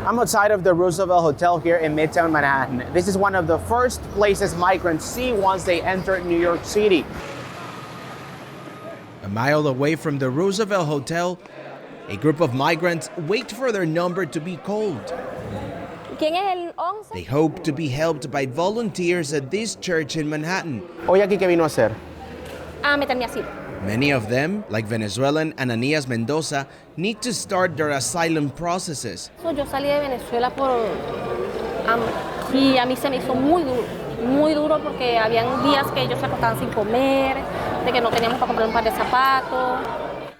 I'm outside of the Roosevelt Hotel here in Midtown Manhattan. This is one of the first places migrants see once they enter New York City. A mile away from the Roosevelt Hotel, a group of migrants wait for their number to be called. They hope to be helped by volunteers at this church in Manhattan. Hoy aquí, ¿qué vino a hacer? Meter mi asilo. Many of them, like Venezuelan Ananias Mendoza, need to start their asylum processes. Yo salí de Venezuela por hambre y a mí se me hizo muy duro porque habían días que ellos se acostaban sin comer, de que no teníamos para comprar un par de zapatos.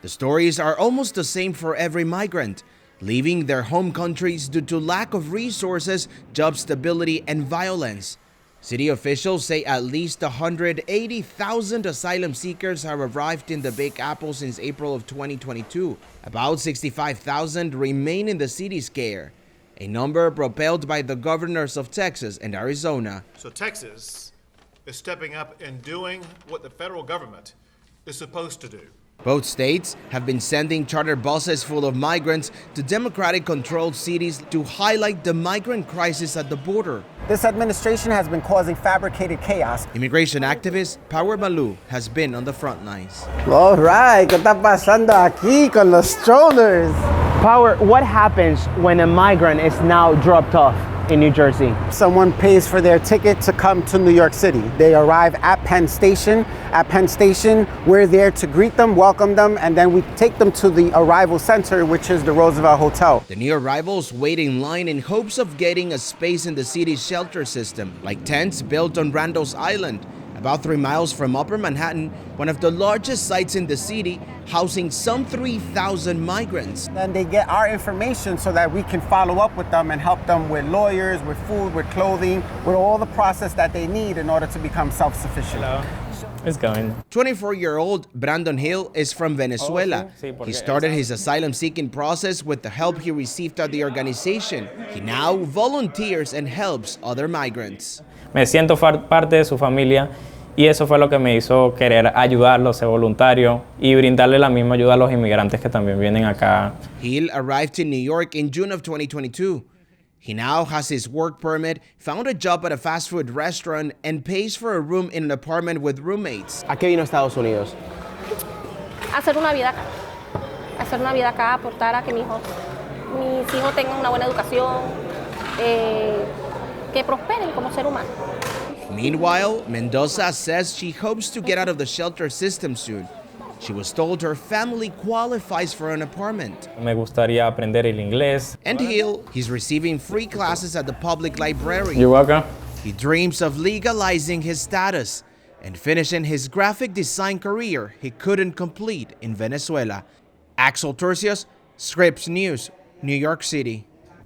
The stories are almost the same for every migrant, leaving their home countries due to lack of resources, job stability, and violence. City officials say at least 180,000 asylum seekers have arrived in the Big Apple since April of 2022. About 65,000 remain in the city's care, a number propelled by the governors of Texas and Arizona. So Texas is stepping up and doing what the federal government is supposed to do. Both states have been sending charter buses full of migrants to Democratic-controlled cities to highlight the migrant crisis at the border. This administration has been causing fabricated chaos. Immigration activist Power Malou has been on the front lines. All right, ¿qué está pasando aquí con los strollers? Power, what happens when a migrant is now dropped off in New Jersey? Someone pays for their ticket to come to New York City. They arrive at Penn Station. At Penn Station, we're there to greet them, welcome them, and then we take them to the arrival center, which is the Roosevelt Hotel. The new arrivals wait in line in hopes of getting a space in the city's shelter system, like tents built on Randall's Island, about 3 miles from Upper Manhattan, one of the largest sites in the city, housing some 3,000 migrants. Then they get our information so that we can follow up with them and help them with lawyers, with food, with clothing, with all the process that they need in order to become self-sufficient. Hello. It's going. 24-year-old Brandon Hill is from Venezuela. He started his asylum-seeking process with the help he received at the organization. He now volunteers and helps other migrants. Me siento parte de su familia y eso fue lo que me hizo querer ayudarlos, ser voluntario y brindarle la misma ayuda a los inmigrantes que también vienen acá. Hill arrived in New York in June of 2022. He now has his work permit, found a job at a fast food restaurant, and pays for a room in an apartment with roommates. ¿A qué vino a Estados Unidos? Hacer una vida acá. Hacer una vida acá, aportar a que mis hijos tengan una buena educación, que prosperen como ser humano. Meanwhile, Mendoza says she hopes to get out of the shelter system soon. She was told her family qualifies for an apartment. Me gustaría aprender el inglés. And Hill, he's receiving free classes at the public library. You're welcome. He dreams of legalizing his status and finishing his graphic design career he couldn't complete in Venezuela. Axel Turcios, Scripps News, New York City.